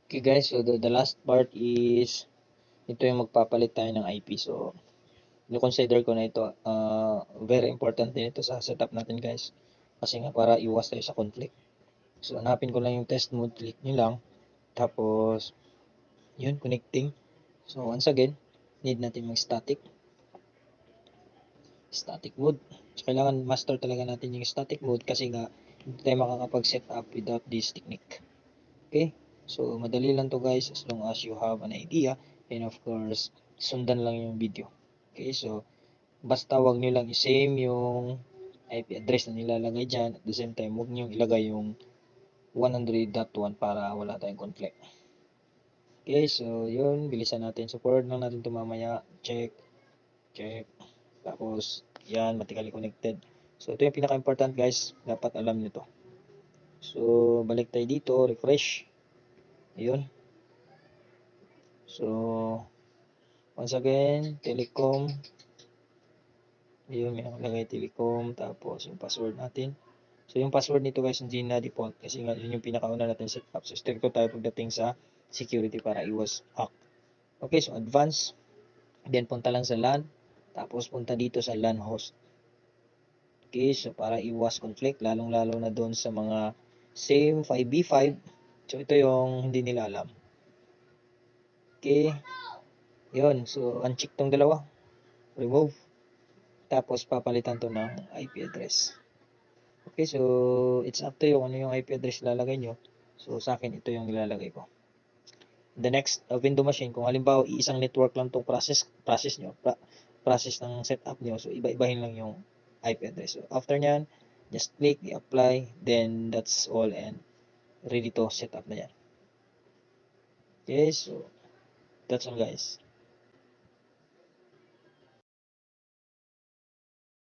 Okay guys, so the last part is ito yung magpapalit tayo ng IP. So, consider ko na ito very important din ito sa setup natin guys. Kasi nga para iwas tayo sa conflict. So, hanapin ko lang yung test mode, click nyo lang. Tapos, yun, connecting. So, once again, need natin mag-static mode. So, kailangan master talaga natin yung static mode kasi nga hindi tayo makakapag-set up without this technique. Okay? So, madali lang to guys as long as you have an idea and of course, sundan lang yung video. Okay? So, basta wag nyo lang i-same yung IP address na nilalagay dyan. At the same time, wag nyo ilagay yung 100.1 para wala tayong conflict. Okay, so yun, bilisan natin. So, forward lang natin ito mamaya. Check. Tapos, yan, vertically connected. So, ito yung pinaka-important guys. Dapat alam nyo to. So, balik tayo dito. Refresh. Ayun. So, once again, telecom. Ayun, may nakalagay telecom. Tapos, yung password natin. So, yung password nito guys, hindi na default. Kasi nga, yun yung pinakauna natin set up. So, stricto tayo pagdating sa security para iwas hack. Okay, so advance. Then, punta lang sa LAN. Tapos, punta dito sa LAN host. Okay, so para iwas conflict, lalong-lalo na doon sa mga same 5v5. So, ito yung hindi nila alam. Okay, yun. So, uncheck tong dalawa. Remove. Tapos, papalitan to ng IP address. Okay, so, it's up to you kung ano yung IP address lalagay nyo. So, sa akin, ito yung nilalagay ko. The next window machine, kung halimbawa isang network lang tong process ng setup nyo, so iba-ibahin lang yung IP address. So after nyan, just click apply, then that's all and ready to set up na yan. Okay, so that's all guys.